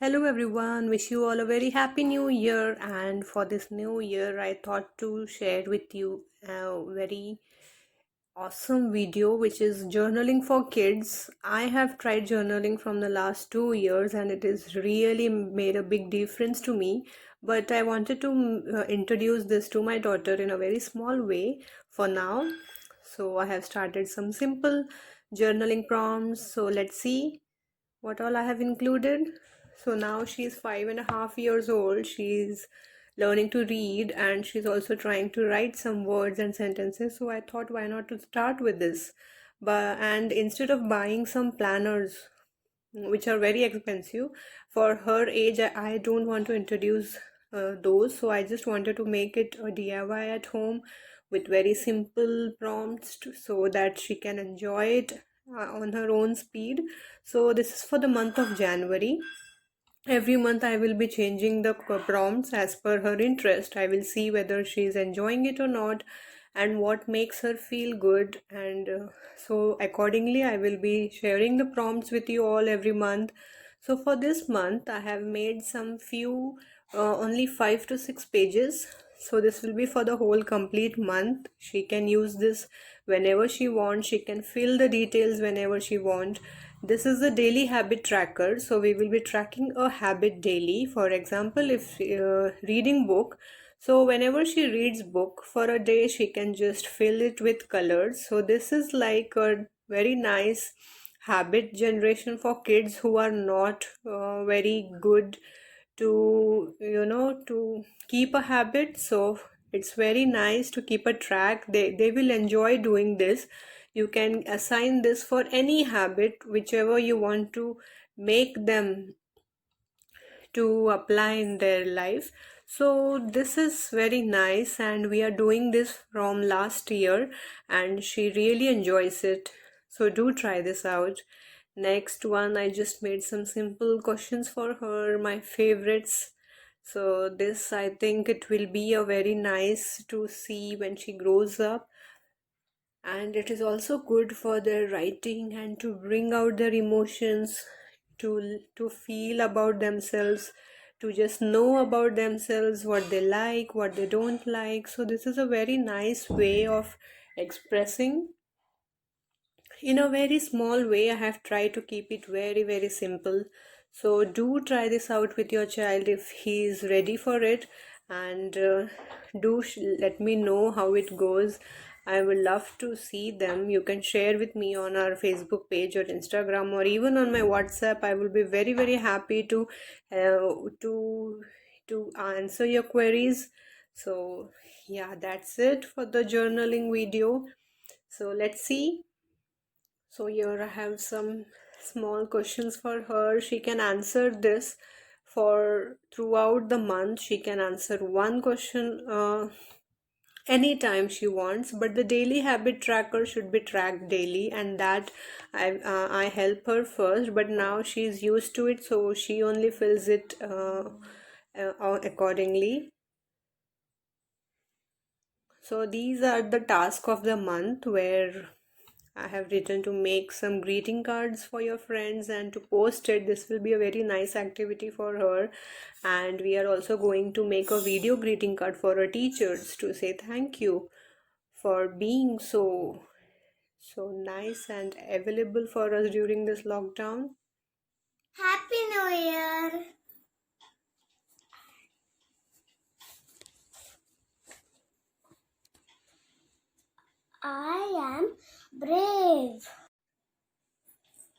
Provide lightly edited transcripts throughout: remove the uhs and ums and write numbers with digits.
Hello everyone, wish you all a very happy new year. And for this new year, I thought to share with you a very awesome video which is journaling for kids. I have tried journaling from the last 2 years and it has really made a big difference to me. But I wanted to introduce this to my daughter in a very small way for now. So I have started some simple journaling prompts. So let's see what all I have included. So now she's 5.5 years old. She's learning to read and she's also trying to write some words and sentences. So I thought, why not to start with this? And instead of buying some planners, which are very expensive, for her age, I don't want to introduce those. So I just wanted to make it a DIY at home with very simple prompts so that she can enjoy it on her own speed. So this is for the month of January. Every month I will be changing the prompts as per her interest. I will see whether she is enjoying it or not and what makes her feel good. And so accordingly, I will be sharing the prompts with you all every month. So for this month, I have made some few, only 5 to 6 pages. So this will be for the whole complete month. She can use this whenever she wants. She can fill the details whenever she wants. This is a daily habit tracker, so we will be tracking a habit daily. For example, if reading book, so whenever she reads book for a day, she can just fill it with colors. So this is like a very nice habit generation for kids who are not very good to to keep a habit. So it's very nice to keep a track. They will enjoy doing this. You can assign this for any habit, whichever you want to make them to apply in their life. So this is very nice and we are doing this from last year and she really enjoys it. So do try this out. Next one, I just made some simple questions for her, my favorites. So this, I think it will be a very nice to see when she grows up, and it is also good for their writing and to bring out their emotions, to feel about themselves, to just know about themselves, what they like, what they don't like. So this is a very nice way of expressing in a very small way. I have tried to keep it very simple. So do try this out with your child if he is ready for it, and let me know how it goes. I would love to see them. You can share with me on our Facebook page or Instagram or even on my WhatsApp. I will be very happy uh, to to answer your queries. So yeah, that's it for the journaling video. So let's see. So here I have some small questions for her. She can answer this for throughout the month. She can answer one question anytime she wants, but the daily habit tracker should be tracked daily, and that I help her first. But now she's used to it, so she only fills it accordingly. So these are the tasks of the month where I have written to make some greeting cards for your friends and to post it. This will be a very nice activity for her. And we are also going to make a video greeting card for our teachers to say thank you for being so nice and available for us during this lockdown. Happy New Year! I am brave.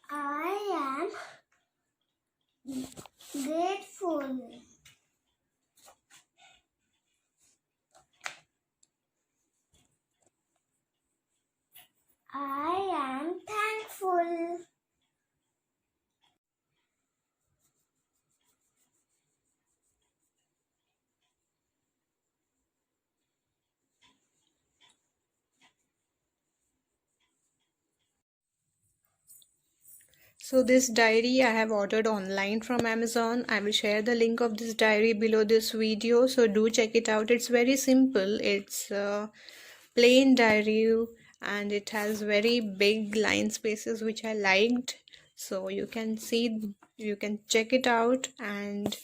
I am grateful. I am thankful. So this diary I have ordered online from Amazon. I will share the link of this diary below this video. So do check it out. It's very simple. It's a plain diary and it has very big line spaces which I liked. So you can see you can check it out. And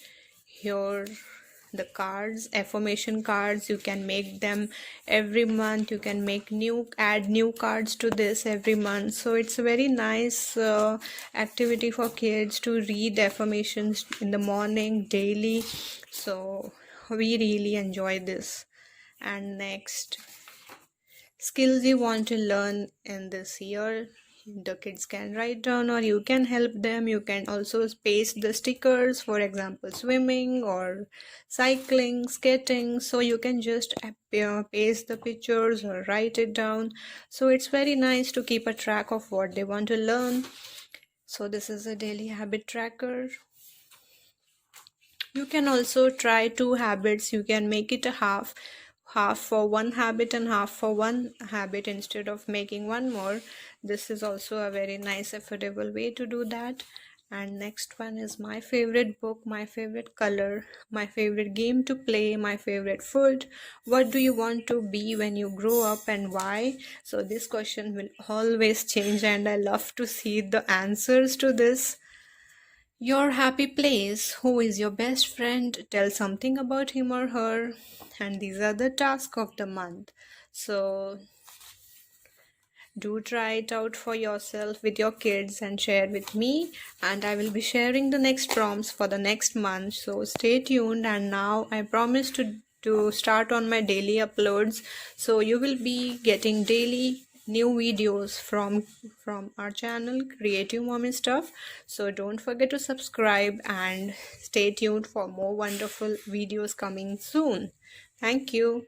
here the cards, affirmation cards, you can make them every month. You can make add new cards to this every month. So it's a very nice activity for kids to read affirmations in the morning daily. So we really enjoy this. And next, skills you want to learn in this year, the kids can write down or you can help them. You can also paste the stickers, for example swimming or cycling, skating. So you can just paste the pictures or write it down. So it's very nice to keep a track of what they want to learn. So this is a daily habit tracker. You can also try two habits. You can make it a half for one habit and half for one habit instead of making one more. This is also a very nice affordable way to do that. And next one is my favorite book, my favorite color, my favorite game to play, my favorite food. What do you want to be when you grow up and why? So this question will always change and I love to see the answers to this. Your happy place. Who is your best friend? Tell something about him or her. And these are the tasks of the month. So do try it out for yourself with your kids and share with me. And I will be sharing the next prompts for the next month. So stay tuned. And now I promise to start on my daily uploads. So you will be getting daily new videos from our channel Creative Mommy Stuff. So don't forget to subscribe and stay tuned for more wonderful videos coming soon. Thank you.